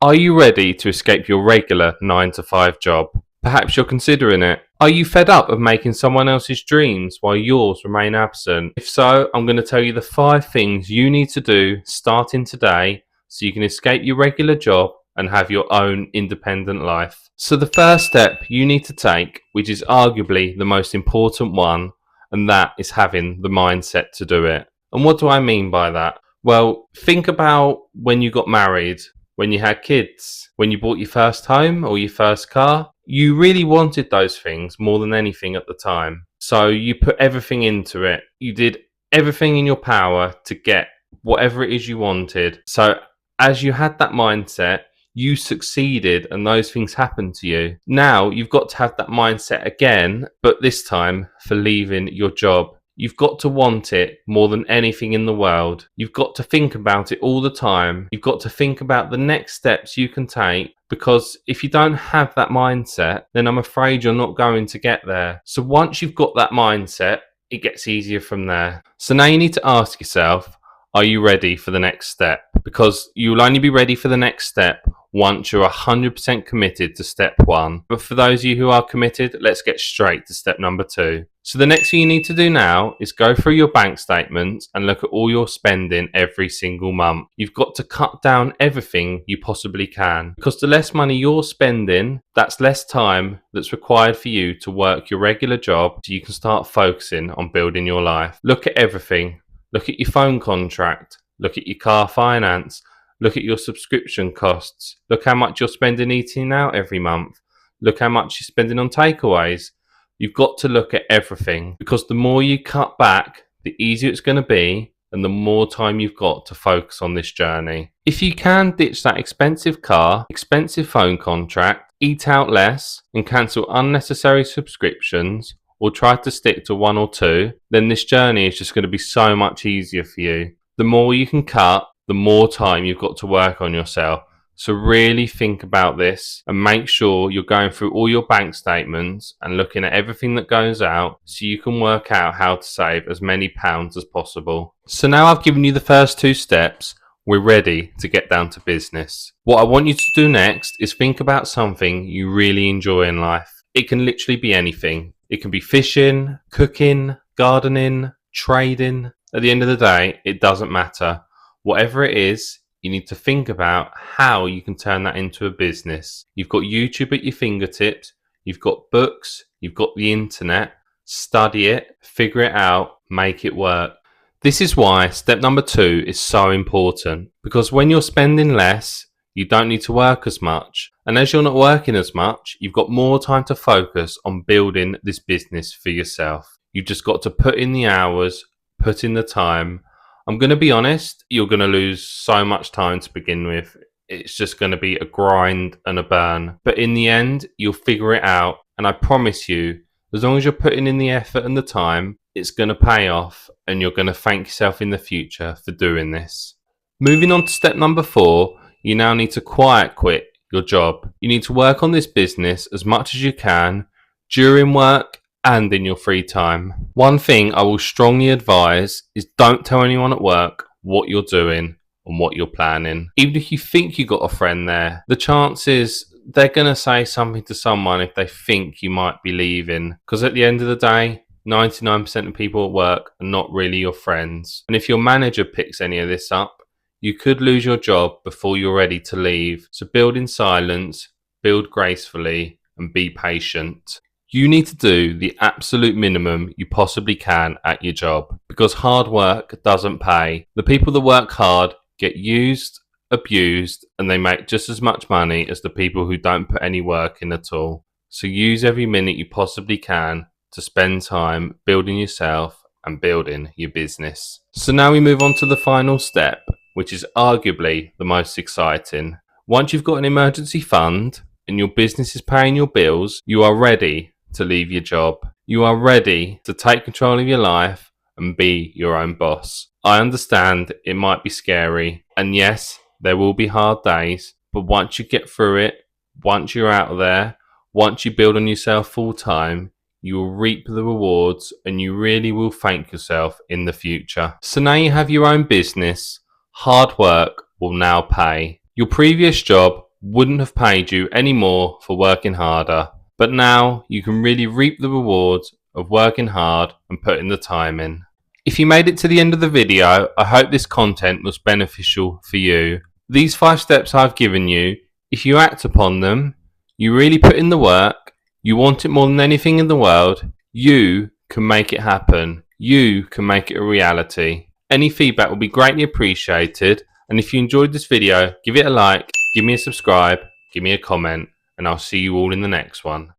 Are you ready to escape your regular 9 to 5 job? Perhaps you're considering it. Are you fed up of making someone else's dreams while yours remain absent? If so, I'm going to tell you the 5 things you need to do starting today so you can escape your regular job and have your own independent life. So the first step you need to take, which is arguably the most important one, and that is having the mindset to do it. And what do I mean by that? Well, think about when you got married, when you had kids, when you bought your first home or your first car. You really wanted those things more than anything at the time. So you put everything into it. You did everything in your power to get whatever it is you wanted. So as you had that mindset, you succeeded and those things happened to you. Now you've got to have that mindset again, but this time for leaving your job. You've got to want it more than anything in the world. You've got to think about it all the time. You've got to think about the next steps you can take, because if you don't have that mindset, then I'm afraid you're not going to get there. So once you've got that mindset, it gets easier from there. So now you need to ask yourself, are you ready for the next step? Because you will only be ready for the next step once you're 100% committed to step 1. But for those of you who are committed, let's get straight to step number 2. So the next thing you need to do now is go through your bank statements and look at all your spending every single month. You've got to cut down everything you possibly can, because the less money you're spending, that's less time that's required for you to work your regular job, so you can start focusing on building your life. Look at everything. Look at your phone contract. Look at your car finance. Look at your subscription costs. Look how much you're spending eating out every month. Look how much you're spending on takeaways. You've got to look at everything, because the more you cut back, the easier it's going to be and the more time you've got to focus on this journey. If you can ditch that expensive car, expensive phone contract, eat out less and cancel unnecessary subscriptions, or try to stick to 1 or 2, then this journey is just going to be so much easier for you. The more you can cut, the more time you've got to work on yourself. So really think about this and make sure you're going through all your bank statements and looking at everything that goes out, so you can work out how to save as many pounds as possible. So now I've given you the first 2 steps, we're ready to get down to business. What I want you to do next is think about something you really enjoy in life. It can literally be anything. It can be fishing, cooking, gardening, trading. At the end of the day, it doesn't matter. Whatever it is, you need to think about how you can turn that into a business. You've got YouTube at your fingertips. You've got books. You've got the internet. Study it, figure it out, make it work. This is why step number 2 is so important, because when you're spending less, you don't need to work as much. And as you're not working as much, you've got more time to focus on building this business for yourself. You've just got to put in the hours, put in the time. I'm going to be honest, you're going to lose so much time to begin with. It's just going to be a grind and a burn. But in the end, you'll figure it out. And I promise you, as long as you're putting in the effort and the time, it's going to pay off and you're going to thank yourself in the future for doing this. Moving on to step number 4, you now need to quiet quit your job. You need to work on this business as much as you can during work and in your free time. One thing I will strongly advise is don't tell anyone at work what you're doing and what you're planning. Even if you think you got a friend there, the chances they're going to say something to someone if they think you might be leaving, because at the end of the day, 99% of people at work are not really your friends. And if your manager picks any of this up, you could lose your job before you're ready to leave. So build in silence, build gracefully, and be patient. You need to do the absolute minimum you possibly can at your job, because hard work doesn't pay. The people that work hard get used, abused, and they make just as much money as the people who don't put any work in at all. So use every minute you possibly can to spend time building yourself and building your business. So now we move on to the final step, which is arguably the most exciting. Once you've got an emergency fund and your business is paying your bills, you are ready to leave your job. You are ready to take control of your life and be your own boss. I understand it might be scary, and yes, there will be hard days, but once you get through it, once you're out there, once you build on yourself full time, you will reap the rewards and you really will thank yourself in the future. So now you have your own business, hard work will now pay. Your previous job wouldn't have paid you any more for working harder. But now you can really reap the rewards of working hard and putting the time in. If you made it to the end of the video, I hope this content was beneficial for you. These 5 steps I've given you, if you act upon them, you really put in the work, you want it more than anything in the world, you can make it happen. You can make it a reality. Any feedback will be greatly appreciated. And if you enjoyed this video, give it a like, give me a subscribe, give me a comment, and I'll see you all in the next one.